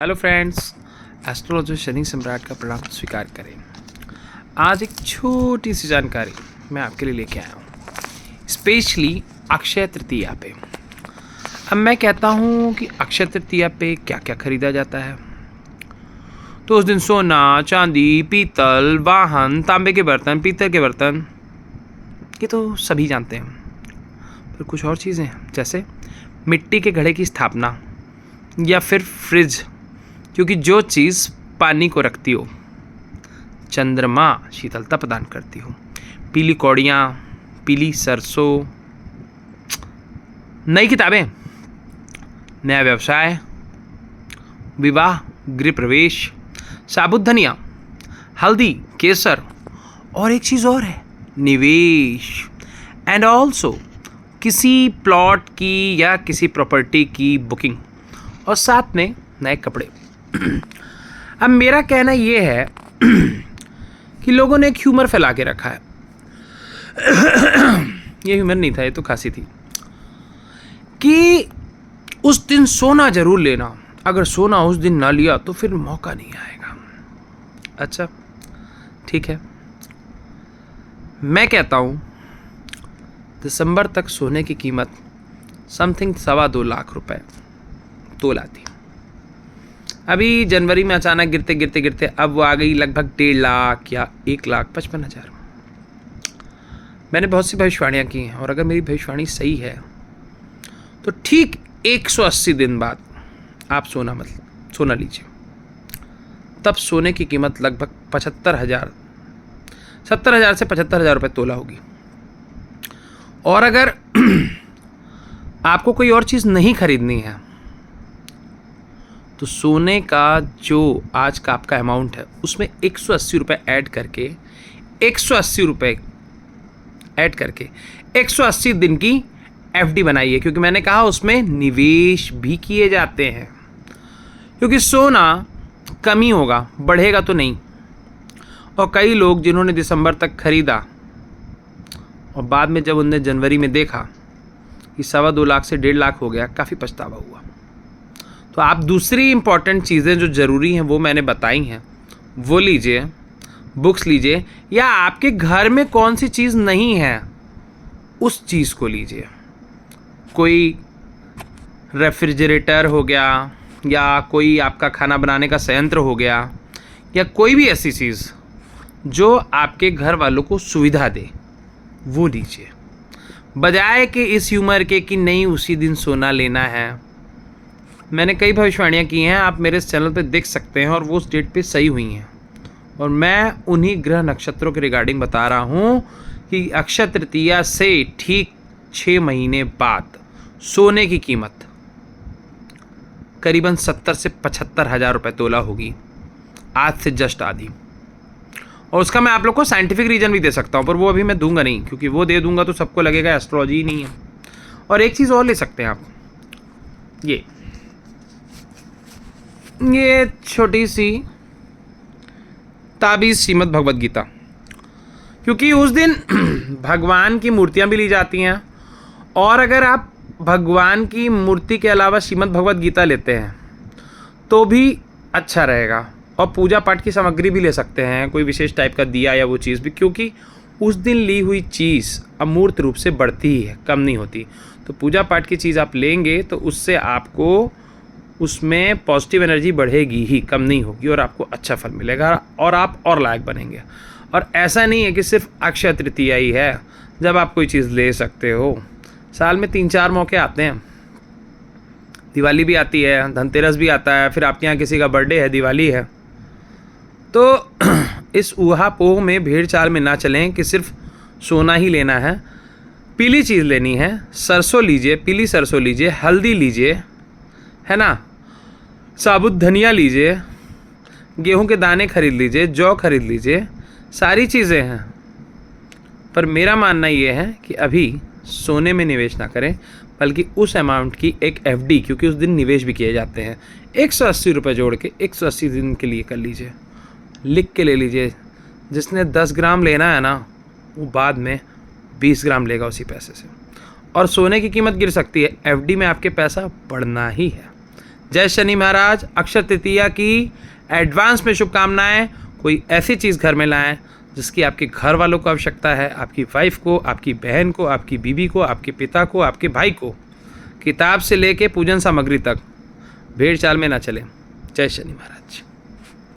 Hello friends, astrologer Shani सम्राट का प्रणाम स्वीकार करें। आज एक छोटी सी जानकारी मैं आपके लिए लेके आया हूँ, स्पेशली अक्षय तृतीया पे। अब मैं कहता हूँ कि अक्षय तृतीया पे क्या क्या खरीदा जाता है। तो उस दिन सोना, चांदी, पीतल, वाहन, तांबे के बर्तन, पीतल के बर्तन, ये तो सभी जानते हैं। पर कुछ और चीज़ें हैं, जैसे मिट्टी के घड़े की स्थापना या फिर फ्रिज, क्योंकि जो चीज़ पानी को रखती हो, चंद्रमा शीतलता प्रदान करती हो, पीली कौड़ियाँ, पीली सरसों, नई किताबें, नया व्यवसाय, विवाह, गृह प्रवेश, साबुत धनिया, हल्दी, केसर, और एक चीज़ और है, निवेश, एंड ऑल्सो किसी प्लॉट की या किसी प्रॉपर्टी की बुकिंग, और साथ में नए कपड़े। अब मेरा कहना ये है कि लोगों ने एक ह्यूमर फैला के रखा है। ये ह्यूमर नहीं था, ये तो खांसी थी, कि उस दिन सोना जरूर लेना, अगर सोना उस दिन ना लिया तो फिर मौका नहीं आएगा। अच्छा ठीक है, मैं कहता हूँ दिसंबर तक सोने की कीमत समथिंग 2.25 लाख रुपए तोला थी। अभी जनवरी में अचानक गिरते गिरते गिरते अब वो आ गई लगभग 1.5 लाख या 1,55,000। मैंने बहुत सी भविष्यवाणियाँ की हैं, और अगर मेरी भविष्यवाणी सही है तो ठीक 180 दिन बाद आप सोना लीजिए, तब सोने की कीमत लगभग 70,000 से 75,000 रुपये तोला होगी। और अगर आपको कोई और चीज़ नहीं खरीदनी है तो सोने का जो आज का आपका अमाउंट है उसमें 180 रुपये ऐड करके 180 दिन की एफडी बनाइए, क्योंकि मैंने कहा उसमें निवेश भी किए जाते हैं। क्योंकि सोना कमी होगा, बढ़ेगा तो नहीं। और कई लोग जिन्होंने दिसंबर तक खरीदा और बाद में जब उनने जनवरी में देखा कि 2.25 लाख से 1.5 लाख हो गया, काफ़ी पछतावा हुआ। तो आप दूसरी इंपॉर्टेंट चीज़ें जो ज़रूरी हैं वो मैंने बताई हैं, वो लीजिए, बुक्स लीजिए, या आपके घर में कौन सी चीज़ नहीं है उस चीज़ को लीजिए। कोई रेफ्रिजरेटर हो गया, या कोई आपका खाना बनाने का संयंत्र हो गया, या कोई भी ऐसी चीज़ जो आपके घर वालों को सुविधा दे, वो लीजिए, बजाय कि इस ह्यूमर के कि नहीं उसी दिन सोना लेना है। मैंने कई भविष्यवाणियाँ की हैं, आप मेरे इस चैनल पे देख सकते हैं, और वो उस डेट पे सही हुई हैं। और मैं उन्हीं ग्रह नक्षत्रों के रिगार्डिंग बता रहा हूँ कि अक्षय तृतीया से ठीक 6 महीने बाद सोने की कीमत करीबन 70 से 75,000 रुपये तोला होगी, आज से जस्ट आधी। और उसका मैं आप लोग को साइंटिफिक रीज़न भी दे सकता हूँ, पर वो अभी मैं दूंगा नहीं, क्योंकि वो दे दूंगा तो सबको लगेगा एस्ट्रोलॉजी ही नहीं है। और एक चीज़ और ले सकते हैं आप, ये छोटी सी ताबीज़ श्रीमद् भगवद गीता, क्योंकि उस दिन भगवान की मूर्तियाँ भी ली जाती हैं। और अगर आप भगवान की मूर्ति के अलावा श्रीमद् भगवद गीता लेते हैं तो भी अच्छा रहेगा। और पूजा पाठ की सामग्री भी ले सकते हैं, कोई विशेष टाइप का दिया या वो चीज़ भी, क्योंकि उस दिन ली हुई चीज़ अमूर्त रूप से बढ़ती ही है, कम नहीं होती। तो पूजा पाठ की चीज़ आप लेंगे तो उससे आपको उसमें पॉजिटिव एनर्जी बढ़ेगी ही, कम नहीं होगी, और आपको अच्छा फल मिलेगा और आप और लायक बनेंगे। और ऐसा नहीं है कि सिर्फ अक्षय तृतीया ही है जब आप कोई चीज़ ले सकते हो। साल में 3-4 मौके आते हैं, दिवाली भी आती है, धनतेरस भी आता है, फिर आपके यहाँ किसी का बर्थडे है, दिवाली है। तो इस ऊहा-पोह में, भेड़ चाल में ना चलें कि सिर्फ सोना ही लेना है। पीली चीज़ लेनी है, सरसों लीजिए, पीली सरसों लीजिए, हल्दी लीजिए, है ना, साबुत धनिया लीजिए, गेहूं के दाने खरीद लीजिए, जौ खरीद लीजिए, सारी चीज़ें हैं। पर मेरा मानना ये है कि अभी सोने में निवेश ना करें, बल्कि उस अमाउंट की एक एफडी, क्योंकि उस दिन निवेश भी किए जाते हैं, 180 रुपये जोड़ के 180 दिन के लिए कर लीजिए। लिख के ले लीजिए, जिसने 10 ग्राम लेना है ना, वो बाद में 20 ग्राम लेगा उसी पैसे से। और सोने की कीमत गिर सकती है, एफडी में आपके पैसा बढ़ना ही है। जय शनि महाराज। अक्षय तृतीया की एडवांस में शुभकामनाएं। कोई ऐसी चीज़ घर में लाएं जिसकी आपके घर वालों को आवश्यकता है, आपकी वाइफ को, आपकी बहन को, आपकी बीवी को, आपके पिता को, आपके भाई को। किताब से लेके पूजन सामग्री तक भेड़ चाल में ना चले। जय शनि महाराज।